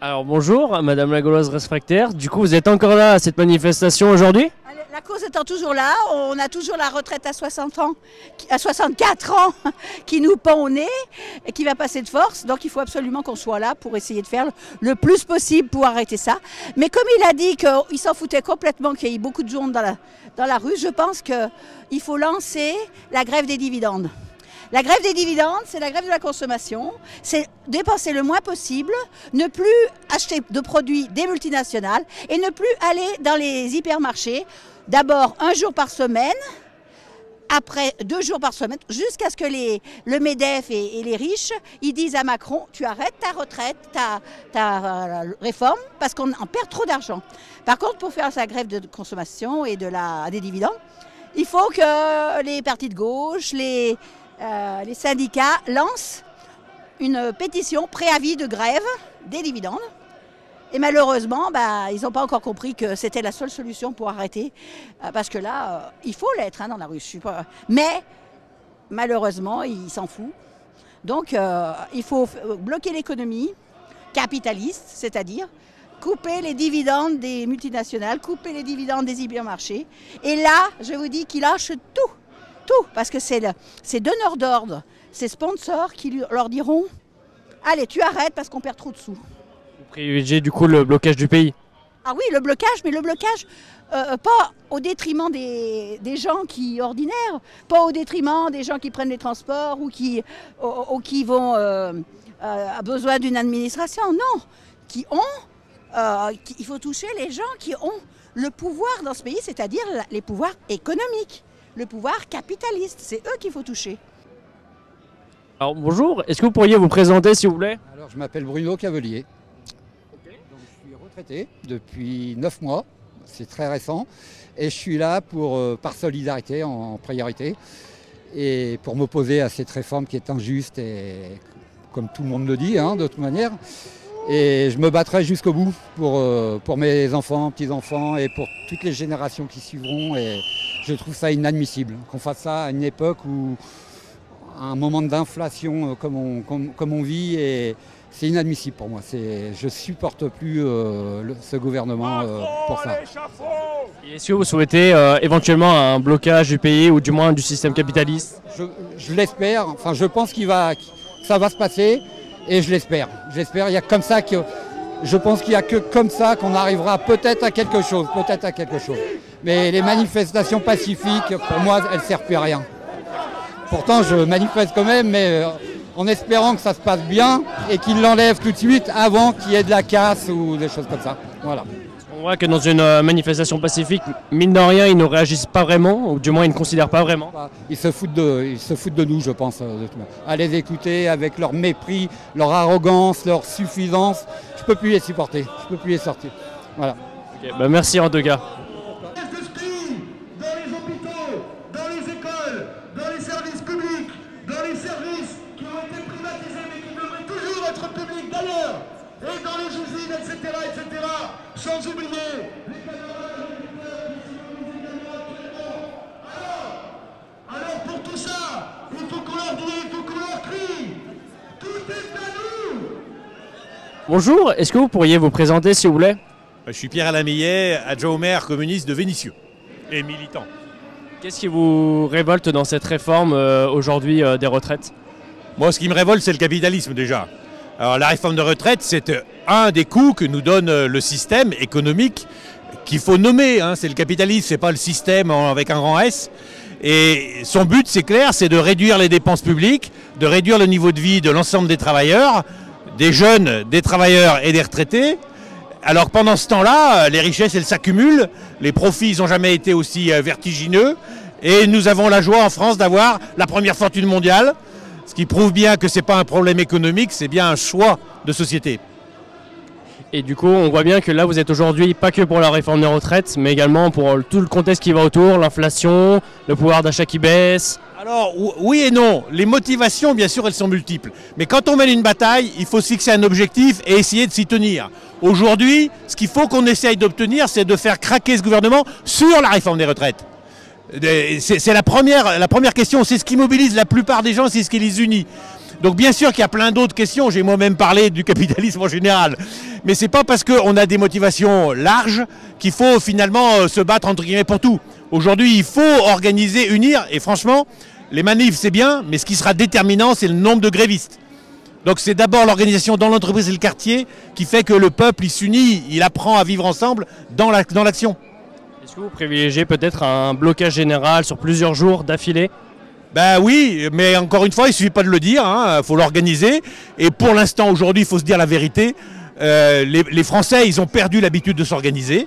Alors bonjour, Madame la Gauloise réfractaire. Du coup, vous êtes encore là à cette manifestation aujourd'hui? La cause étant toujours là, on a toujours la retraite à 60 ans, à 64 ans qui nous pend au nez et qui va passer de force. Donc il faut absolument qu'on soit là pour essayer de faire le plus possible pour arrêter ça. Mais comme il a dit qu'il s'en foutait complètement qu'il y ait beaucoup de gens dans la rue, je pense qu'il faut lancer la grève des dividendes. La grève des dividendes, c'est la grève de la consommation, c'est dépenser le moins possible, ne plus acheter de produits des multinationales et ne plus aller dans les hypermarchés, d'abord 1 jour par semaine, après 2 jours par semaine, jusqu'à ce que le MEDEF et les riches, ils disent à Macron, tu arrêtes ta retraite, ta réforme, parce qu'on perd trop d'argent. Par contre, pour faire sa grève de consommation et des dividendes, il faut que les partis de gauche, les syndicats lancent une pétition préavis de grève des dividendes. Et malheureusement, ils n'ont pas encore compris que c'était la seule solution pour arrêter. Parce que là, il faut l'être dans la rue. Mais malheureusement, ils s'en foutent. Donc, il faut bloquer l'économie capitaliste, c'est-à-dire couper les dividendes des multinationales, couper les dividendes des hypermarchés. Et là, je vous dis qu'ils lâchent tout. Parce que c'est donneurs d'ordre, ces sponsors qui leur diront « Allez, tu arrêtes parce qu'on perd trop de sous ». Vous privilégiez du coup le blocage du pays? Ah oui, le blocage, mais le blocage, pas au détriment des gens ordinaires, pas au détriment des gens qui prennent les transports ou qui vont à besoin d'une administration, non. Il faut toucher les gens qui ont le pouvoir dans ce pays, c'est-à-dire les pouvoirs économiques. Le pouvoir capitaliste, c'est eux qu'il faut toucher. Alors bonjour, est-ce que vous pourriez vous présenter s'il vous plaît? Alors je m'appelle Bruno Cavelier. Donc, je suis retraité depuis 9 mois, c'est très récent. Et je suis là par solidarité en priorité. Et pour m'opposer à cette réforme qui est injuste et comme tout le monde le dit, de toute manière. Et je me battrai jusqu'au bout pour mes enfants, petits-enfants et pour toutes les générations qui suivront. Et je trouve ça inadmissible qu'on fasse ça à une époque où, à un moment d'inflation comme on vit, et c'est inadmissible pour moi. Je ne supporte plus ce gouvernement pour ça. Et est-ce que vous souhaitez éventuellement un blocage du pays ou du moins du système capitaliste? Je l'espère, enfin je pense que ça va se passer. Et je l'espère. Il y a comme ça je pense qu'il n'y a que comme ça qu'on arrivera peut-être à quelque chose. Mais les manifestations pacifiques, pour moi, elles ne servent plus à rien. Pourtant, je manifeste quand même, mais en espérant que ça se passe bien et qu'ils l'enlèvent tout de suite avant qu'il y ait de la casse ou des choses comme ça. Voilà. On voit que dans une manifestation pacifique, mine de rien, ils ne réagissent pas vraiment, ou du moins ils ne considèrent pas vraiment. Ils se foutent de nous, je pense. À les écouter avec leur mépris, leur arrogance, leur suffisance. Je ne peux plus les supporter, je ne peux plus les sortir. Voilà. Okay, merci en tout cas. Dans les hôpitaux, dans les écoles, dans les services publics, dans les services qui ont été privatisés mais qui devraient toujours être publics d'ailleurs, et dans les usines, etc., sans oublier les camarades militaires qui symbolisent également actuellement. Alors pour tout ça, il faut qu'on leur dise, il faut qu'on leur crie, tout est à nous. Bonjour, est-ce que vous pourriez vous présenter s'il vous plaît? Je suis Pierre Alain Millet, adjoint au maire communiste de Vénissieux et militant. Qu'est-ce qui vous révolte dans cette réforme aujourd'hui des retraites? Moi, ce qui me révolte, c'est le capitalisme déjà. Alors, la réforme de retraite, c'est un des coûts que nous donne le système économique qu'il faut nommer. C'est le capitalisme, c'est pas le système avec un grand S. Et son but, c'est clair, c'est de réduire les dépenses publiques, de réduire le niveau de vie de l'ensemble des travailleurs, des jeunes, des travailleurs et des retraités. Alors que pendant ce temps-là, les richesses, elles s'accumulent, les profits, ils n'ont jamais été aussi vertigineux. Et nous avons la joie en France d'avoir la première fortune mondiale, ce qui prouve bien que ce n'est pas un problème économique, c'est bien un choix de société. Et du coup, on voit bien que là, vous êtes aujourd'hui pas que pour la réforme des retraites, mais également pour tout le contexte qui va autour, l'inflation, le pouvoir d'achat qui baisse. Alors, oui et non. Les motivations, bien sûr, elles sont multiples. Mais quand on mène une bataille, il faut se fixer un objectif et essayer de s'y tenir. Aujourd'hui, ce qu'il faut qu'on essaye d'obtenir, c'est de faire craquer ce gouvernement sur la réforme des retraites. C'est la première question, c'est ce qui mobilise la plupart des gens, c'est ce qui les unit. Donc bien sûr qu'il y a plein d'autres questions, j'ai moi-même parlé du capitalisme en général. Mais c'est pas parce qu'on a des motivations larges qu'il faut finalement se battre entre guillemets pour tout. Aujourd'hui, il faut organiser, unir, et franchement, les manifs c'est bien, mais ce qui sera déterminant, c'est le nombre de grévistes. Donc c'est d'abord l'organisation dans l'entreprise et le quartier qui fait que le peuple il s'unit, il apprend à vivre ensemble dans l'action. Est-ce que vous privilégiez peut-être un blocage général sur plusieurs jours d'affilée? Ben oui, mais encore une fois, il ne suffit pas de le dire, il faut l'organiser. Et pour l'instant, aujourd'hui, il faut se dire la vérité. Les Français, ils ont perdu l'habitude de s'organiser.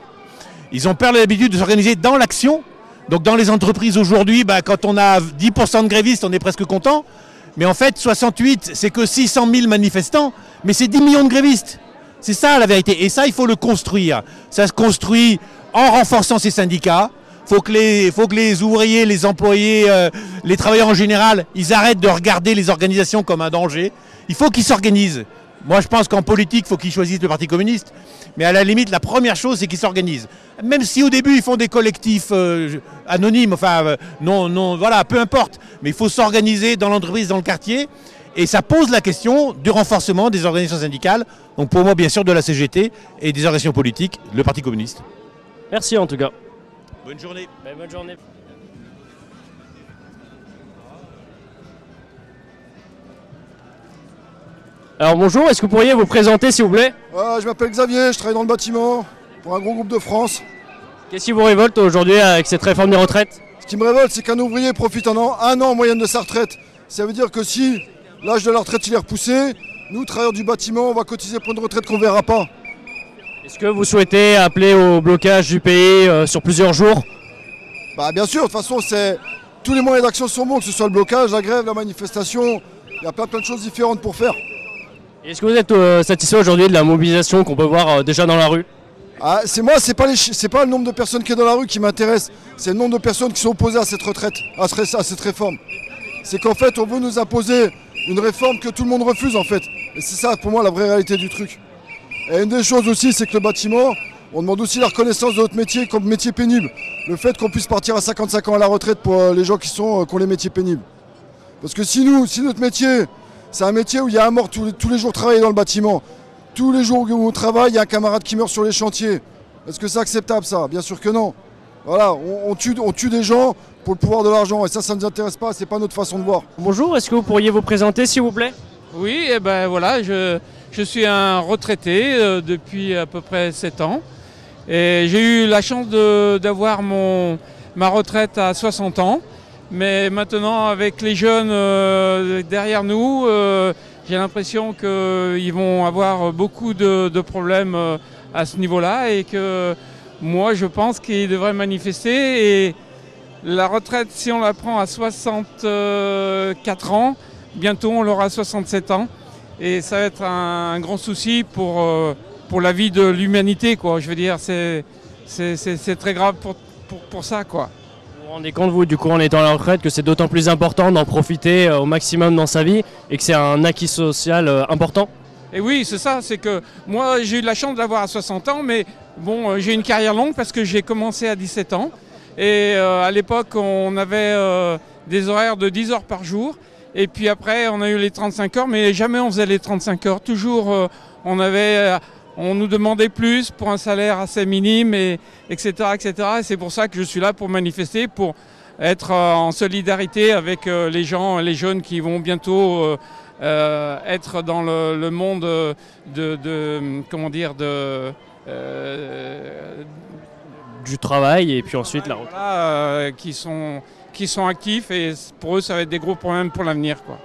Ils ont perdu l'habitude de s'organiser dans l'action. Donc dans les entreprises aujourd'hui, quand on a 10% de grévistes, on est presque content. Mais en fait, 68, c'est que 600 000 manifestants, mais c'est 10 millions de grévistes. C'est ça la vérité. Et ça, il faut le construire. Ça se construit en renforçant ces syndicats. Faut que les ouvriers, les employés, les travailleurs en général, ils arrêtent de regarder les organisations comme un danger. Il faut qu'ils s'organisent. Moi, je pense qu'en politique, il faut qu'ils choisissent le Parti communiste. Mais à la limite, la première chose, c'est qu'ils s'organisent. Même si au début, ils font des collectifs anonymes, voilà, peu importe. Mais il faut s'organiser dans l'entreprise, dans le quartier. Et ça pose la question du renforcement des organisations syndicales. Donc pour moi, bien sûr, de la CGT et des organisations politiques, le Parti communiste. Merci en tout cas. Bonne journée. Bonne journée. Alors bonjour, est-ce que vous pourriez vous présenter s'il vous plaît? Je m'appelle Xavier, je travaille dans le bâtiment pour un gros groupe de France. Qu'est-ce qui vous révolte aujourd'hui avec cette réforme des retraites? Ce qui me révolte, c'est qu'un ouvrier profite un an en moyenne de sa retraite. Ça veut dire que si l'âge de la retraite il est repoussé, nous, travailleurs du bâtiment, on va cotiser pour une retraite qu'on ne verra pas. Est-ce que vous souhaitez appeler au blocage du pays sur plusieurs jours? Bien sûr, de toute façon, tous les moyens d'action sont bons, que ce soit le blocage, la grève, la manifestation, il y a plein de choses différentes pour faire. Est-ce que vous êtes satisfait aujourd'hui de la mobilisation qu'on peut voir déjà dans la rue? C'est pas le nombre de personnes qui est dans la rue qui m'intéresse, c'est le nombre de personnes qui sont opposées à cette retraite, à cette réforme. C'est qu'en fait, on veut nous imposer une réforme que tout le monde refuse en fait. Et c'est ça pour moi la vraie réalité du truc. Et une des choses aussi, c'est que le bâtiment, on demande aussi la reconnaissance de notre métier comme métier pénible. Le fait qu'on puisse partir à 55 ans à la retraite pour les gens qui ont les métiers pénibles. Parce que si notre métier, c'est un métier où il y a un mort tous les jours travailler dans le bâtiment, tous les jours où on travaille, il y a un camarade qui meurt sur les chantiers. Est-ce que c'est acceptable ça? Bien sûr que non. Voilà, on tue des gens pour le pouvoir de l'argent et ça ne nous intéresse pas, c'est pas notre façon de voir. Bonjour, est-ce que vous pourriez vous présenter s'il vous plaît? Oui, voilà, je suis un retraité depuis à peu près 7 ans. Et j'ai eu la chance d'avoir ma retraite à 60 ans. Mais maintenant, avec les jeunes derrière nous, j'ai l'impression qu'ils vont avoir beaucoup de problèmes à ce niveau-là. Et que moi, je pense qu'ils devraient manifester. Et la retraite, si on la prend à 64 ans, bientôt on l'aura à 67 ans. Et ça va être un grand souci pour la vie de l'humanité, quoi. Je veux dire, c'est très grave pour ça, quoi. Vous vous rendez compte, vous, du coup, en étant à la retraite, que c'est d'autant plus important d'en profiter au maximum dans sa vie et que c'est un acquis social important? Et oui, c'est ça, c'est que moi, j'ai eu de la chance de l'avoir à 60 ans, mais bon, j'ai une carrière longue parce que j'ai commencé à 17 ans. Et à l'époque, on avait des horaires de 10 heures par jour. Et puis après, on a eu les 35 heures, mais jamais on faisait les 35 heures. Toujours, on nous demandait plus pour un salaire assez minime, etc., etc. Et c'est pour ça que je suis là pour manifester, pour être en solidarité avec les gens, les jeunes qui vont bientôt être dans le monde du travail et puis ensuite la retraite. Voilà, qui sont actifs et pour eux ça va être des gros problèmes pour l'avenir, quoi.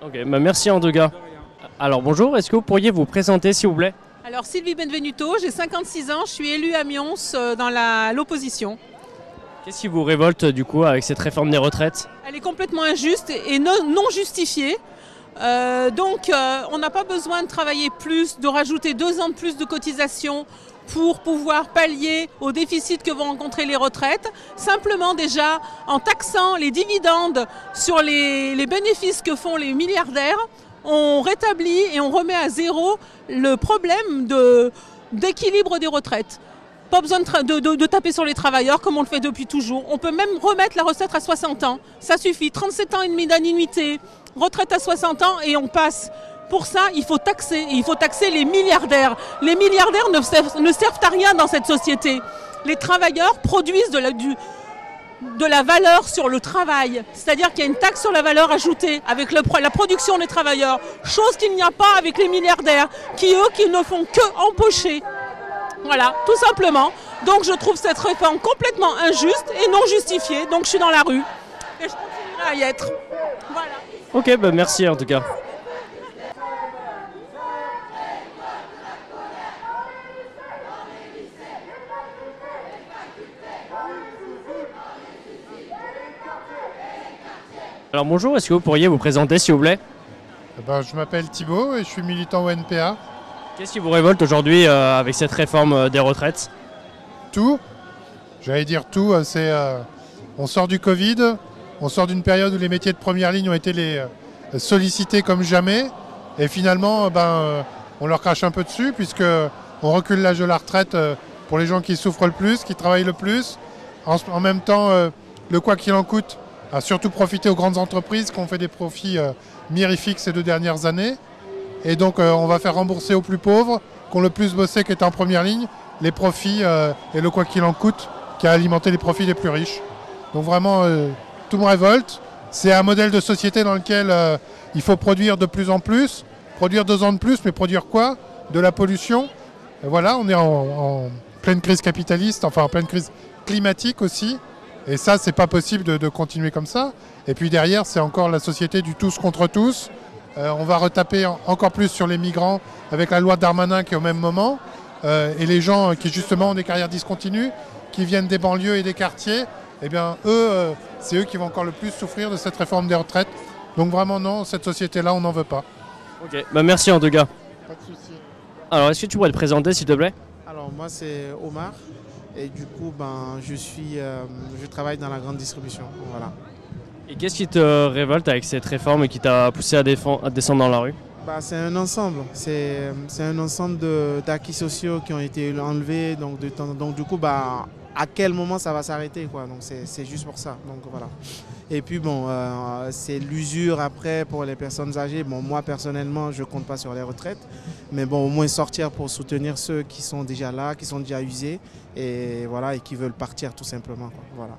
Ok, merci en tout cas. Alors bonjour, est-ce que vous pourriez vous présenter s'il vous plaît? Alors Sylvie Benvenuto, j'ai 56 ans, je suis élue à Mions dans l'opposition. Qu'est-ce qui vous révolte du coup avec cette réforme des retraites? Elle est complètement injuste et non justifiée. Donc on n'a pas besoin de travailler plus, de rajouter 2 ans de plus de cotisation pour pouvoir pallier au déficit que vont rencontrer les retraites. Simplement déjà en taxant les dividendes sur les bénéfices que font les milliardaires, on rétablit et on remet à zéro le problème d'équilibre des retraites. Pas besoin de taper sur les travailleurs comme on le fait depuis toujours. On peut même remettre la retraite à 60 ans. Ça suffit. 37 ans et demi d'annuité, retraite à 60 ans et on passe. Pour ça, il faut taxer. Et il faut taxer les milliardaires. Les milliardaires ne servent à rien dans cette société. Les travailleurs produisent de la valeur sur le travail. C'est-à-dire qu'il y a une taxe sur la valeur ajoutée avec la production des travailleurs. Chose qu'il n'y a pas avec les milliardaires qui ne font que empocher. Voilà, tout simplement. Donc je trouve cette réforme complètement injuste et non justifiée. Donc je suis dans la rue. Et je continuerai à y être. Voilà. Ok, bah merci en tout cas. Alors bonjour, est-ce que vous pourriez vous présenter s'il vous plaît? Je m'appelle Thibaut et je suis militant au NPA. Qu'est-ce qui vous révolte aujourd'hui avec cette réforme des retraites? Tout, j'allais dire tout, on sort du Covid, on sort d'une période où les métiers de première ligne ont été sollicités comme jamais et finalement on leur crache un peu dessus puisqu'on recule l'âge de la retraite pour les gens qui souffrent le plus, qui travaillent le plus. En même temps, le quoi qu'il en coûte a surtout profité aux grandes entreprises qui ont fait des profits mirifiques ces 2 dernières années. Et donc on va faire rembourser aux plus pauvres, qui ont le plus bossé, qui étaient en première ligne, les profits et le quoi qu'il en coûte, qui a alimenté les profits des plus riches. Donc vraiment, tout me révolte. C'est un modèle de société dans lequel il faut produire de plus en plus, produire 2 ans de plus, mais produire quoi? De la pollution. Et voilà, on est en pleine crise capitaliste, enfin en pleine crise climatique aussi. Et ça, c'est pas possible de continuer comme ça. Et puis derrière, c'est encore la société du tous contre tous. On va retaper encore plus sur les migrants avec la loi Darmanin qui est au même moment. Et les gens qui justement ont des carrières discontinues, qui viennent des banlieues et des quartiers, eh bien eux, c'est eux qui vont encore le plus souffrir de cette réforme des retraites. Donc vraiment non, cette société-là, on n'en veut pas. Ok, bah merci en tout cas. Pas de souci. Alors est-ce que tu pourrais te présenter s'il te plaît? Alors moi c'est Omar et du coup je travaille dans la grande distribution. Voilà. Et qu'est-ce qui te révolte avec cette réforme et qui t'a poussé à descendre dans la rue? C'est un ensemble, c'est un ensemble d'acquis sociaux qui ont été enlevés, donc du coup à quel moment ça va s'arrêter quoi, donc c'est juste pour ça, donc voilà. Et puis c'est l'usure après pour les personnes âgées. Bon, moi personnellement je compte pas sur les retraites, mais bon, au moins sortir pour soutenir ceux qui sont déjà là, qui sont déjà usés et voilà, et qui veulent partir tout simplement quoi, voilà.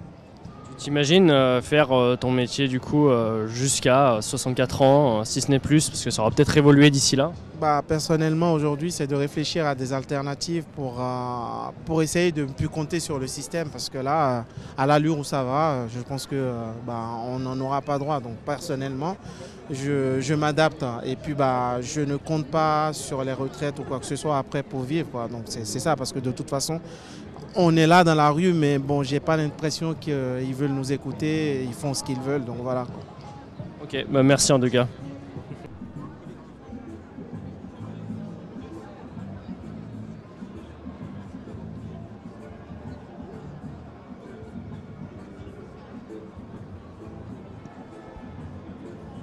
Tu t'imagines faire ton métier du coup jusqu'à 64 ans, si ce n'est plus, parce que ça aura peut-être évolué d'ici là? Personnellement aujourd'hui c'est de réfléchir à des alternatives pour essayer de ne plus compter sur le système, parce que là à l'allure où ça va, je pense que on n'en aura pas droit. Donc personnellement je m'adapte et puis je ne compte pas sur les retraites ou quoi que ce soit après pour vivre quoi. Donc c'est ça, parce que de toute façon on est là dans la rue, mais bon, j'ai pas l'impression qu'ils veulent nous écouter, ils font ce qu'ils veulent, donc voilà. Ok, merci en tout cas.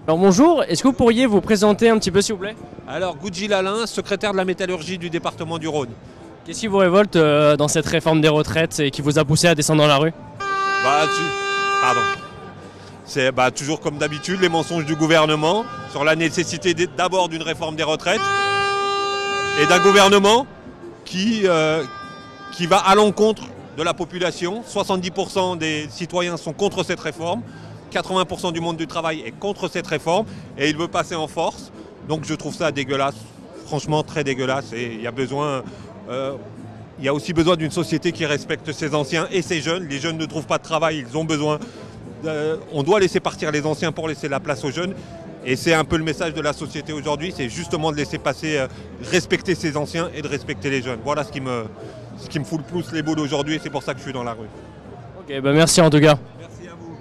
Alors bonjour, est-ce que vous pourriez vous présenter un petit peu s'il vous plaît? Alors Goudjil Alain, secrétaire de la métallurgie du département du Rhône. Qu'est-ce qui vous révolte dans cette réforme des retraites et qui vous a poussé à descendre dans la rue? C'est toujours comme d'habitude les mensonges du gouvernement sur la nécessité d'abord d'une réforme des retraites et d'un gouvernement qui va à l'encontre de la population. 70% des citoyens sont contre cette réforme, 80% du monde du travail est contre cette réforme et il veut passer en force. Donc je trouve ça dégueulasse, franchement très dégueulasse, et il y a aussi besoin d'une société qui respecte ses anciens et ses jeunes. Les jeunes ne trouvent pas de travail, ils ont besoin. On doit laisser partir les anciens pour laisser la place aux jeunes. Et c'est un peu le message de la société aujourd'hui, c'est justement de laisser passer, respecter ses anciens et de respecter les jeunes. Voilà ce qui me fout le plus les boules aujourd'hui, et c'est pour ça que je suis dans la rue. Ok, merci en tout cas. Merci à vous.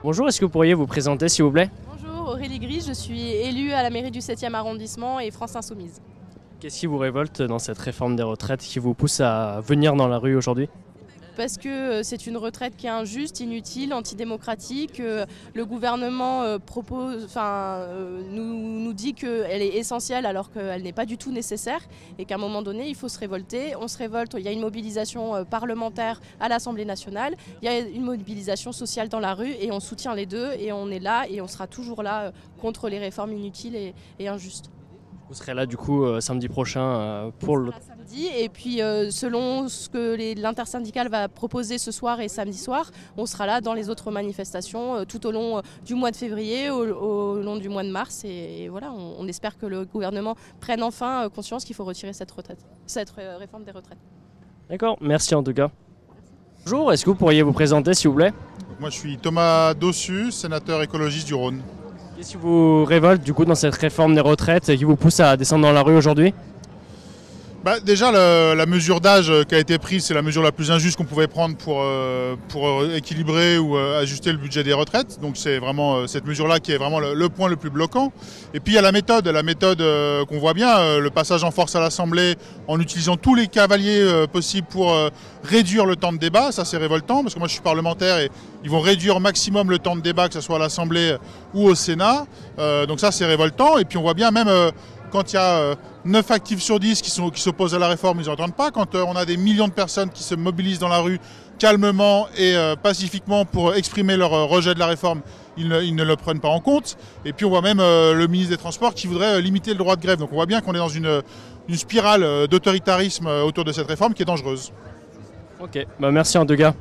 Bonjour, est-ce que vous pourriez vous présenter s'il vous plaît? Bonjour, Aurélie Gris, je suis élue à la mairie du 7e arrondissement et France Insoumise. Qu'est-ce qui vous révolte dans cette réforme des retraites qui vous pousse à venir dans la rue aujourd'hui? parce que c'est une retraite qui est injuste, inutile, antidémocratique. Le gouvernement nous dit qu'elle est essentielle alors qu'elle n'est pas du tout nécessaire et qu'à un moment donné, il faut se révolter. On se révolte, il y a une mobilisation parlementaire à l'Assemblée nationale, il y a une mobilisation sociale dans la rue et on soutient les deux et on est là et on sera toujours là contre les réformes inutiles et injustes. Vous serez là du coup samedi prochain pour le... Samedi, et puis selon ce que l'intersyndicale va proposer ce soir et samedi soir, on sera là dans les autres manifestations tout au long du mois de février, au long du mois de mars. Et voilà, on espère que le gouvernement prenne enfin conscience qu'il faut retirer cette réforme des retraites. D'accord, merci en tout cas. Bonjour, est-ce que vous pourriez vous présenter s'il vous plaît? Moi je suis Thomas Dossus, sénateur écologiste du Rhône. Qu'est-ce qui vous révolte du coup dans cette réforme des retraites et qui vous pousse à descendre dans la rue aujourd'hui? Déjà la mesure d'âge qui a été prise, c'est la mesure la plus injuste qu'on pouvait prendre pour équilibrer ou ajuster le budget des retraites. Donc c'est vraiment cette mesure-là qui est vraiment le point le plus bloquant. Et puis il y a la méthode qu'on voit bien, le passage en force à l'Assemblée en utilisant tous les cavaliers possibles pour réduire le temps de débat. Ça c'est révoltant parce que moi je suis parlementaire et ils vont réduire au maximum le temps de débat, que ce soit à l'Assemblée ou au Sénat. Donc ça c'est révoltant. Et puis on voit bien même... quand il y a 9 actifs sur 10 qui s'opposent à la réforme, ils n'entendent pas. Quand on a des millions de personnes qui se mobilisent dans la rue calmement et pacifiquement pour exprimer leur rejet de la réforme, ils ne le prennent pas en compte. Et puis on voit même le ministre des Transports qui voudrait limiter le droit de grève. Donc on voit bien qu'on est dans une spirale d'autoritarisme autour de cette réforme qui est dangereuse. Ok, merci en tout cas.